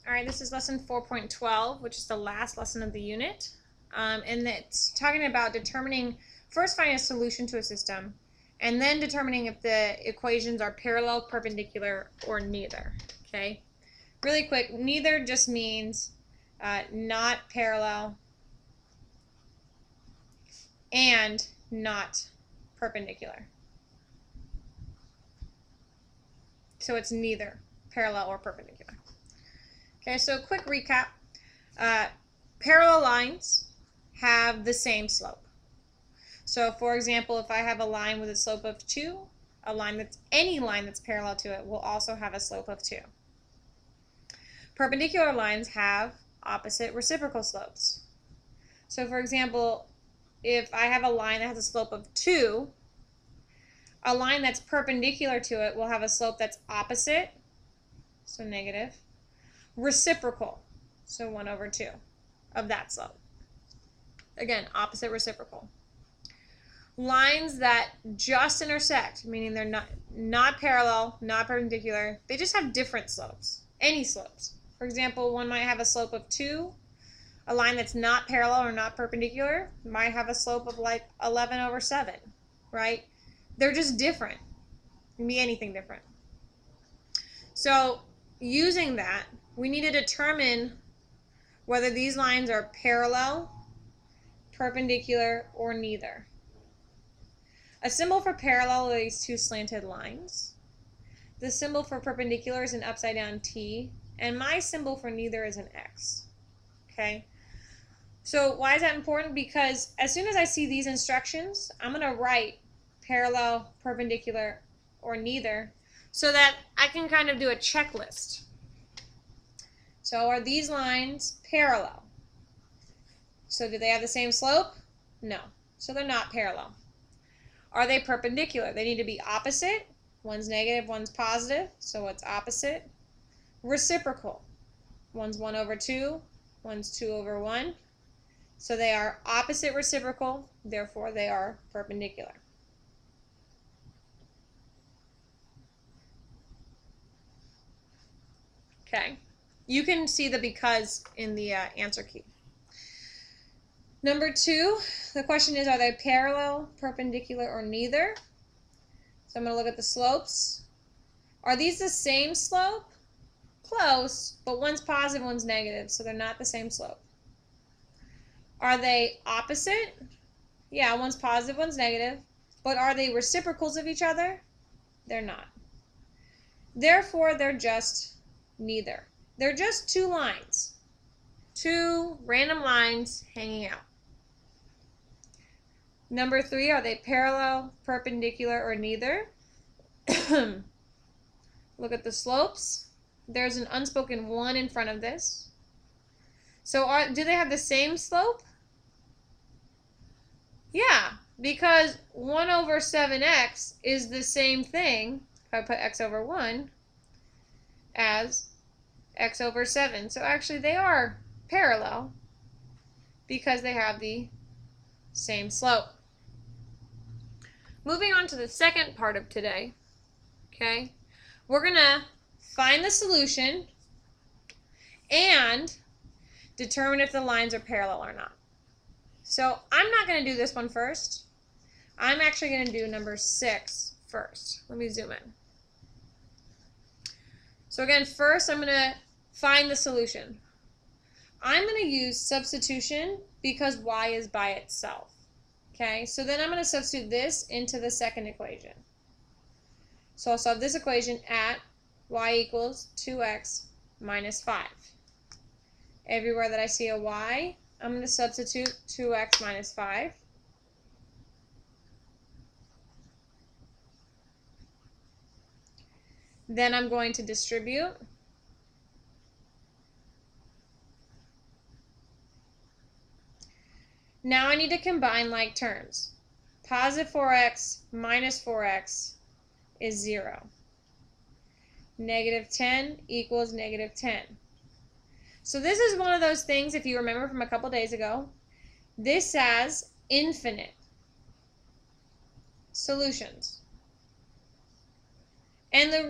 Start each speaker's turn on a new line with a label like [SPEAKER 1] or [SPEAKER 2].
[SPEAKER 1] All right, this is lesson 4.12, which is the last lesson of the unit. And it's talking about first finding a solution to a system, and then determining if the equations are parallel, perpendicular, or neither. Okay? Really quick, neither just means not parallel and not perpendicular. So it's neither parallel or perpendicular. Okay, so quick recap. Parallel lines have the same slope. So for example, if I have a line with a slope of 2, any line that's parallel to it will also have a slope of 2. Perpendicular lines have opposite reciprocal slopes. So for example, if I have a line that has a slope of 2, a line that's perpendicular to it will have a slope that's opposite, so negative, reciprocal, so 1 over 2 of that slope. Again, opposite reciprocal. Lines that just intersect, meaning they're not parallel, not perpendicular, they just have different slopes, any slopes. For example, one might have a slope of 2. A line that's not parallel or not perpendicular might have a slope of like 11 over 7, right? They're just different. It can be anything different. So using that, we need to determine whether these lines are parallel, perpendicular, or neither. A symbol for parallel are these two slanted lines. The symbol for perpendicular is an upside down T, and my symbol for neither is an X. Okay? So why is that important? Because as soon as I see these instructions, I'm going to write parallel, perpendicular, or neither, so that I can kind of do a checklist. So are these lines parallel? So do they have the same slope? No. So they're not parallel. Are they perpendicular? They need to be opposite. One's negative, one's positive. So what's opposite? Reciprocal. One's 1 over 2, one's 2 over 1. So they are opposite reciprocal, therefore they are perpendicular. Okay, you can see the because in the answer key. Number 2, the question is, are they parallel, perpendicular, or neither? So I'm going to look at the slopes. Are these the same slope? Close, but one's positive, one's negative, so they're not the same slope. Are they opposite? Yeah, one's positive, one's negative. But are they reciprocals of each other? They're not. Therefore, they're just neither. They're just two lines. Two random lines hanging out. Number 3, are they parallel, perpendicular, or neither? Look at the slopes. There's an unspoken 1 in front of this. So do they have the same slope? Yeah, because 1 over 7x is the same thing, if I put x over 1, as x over 7. So actually they are parallel because they have the same slope. Moving on to the second part of today, okay, we're going to find the solution and determine if the lines are parallel or not. So I'm not going to do this one first. I'm actually going to do number 6 first. Let me zoom in. So again, first I'm going to find the solution. I'm going to use substitution because y is by itself. Okay, so then I'm going to substitute this into the second equation. So I'll solve this equation at y equals 2x minus 5. Everywhere that I see a y, I'm going to substitute 2x minus 5. Then I'm going to distribute. Now I need to combine like terms. Positive 4x minus 4x is 0. Negative 10 equals negative 10. So this is one of those things, if you remember from a couple days ago, this has infinite solutions. And the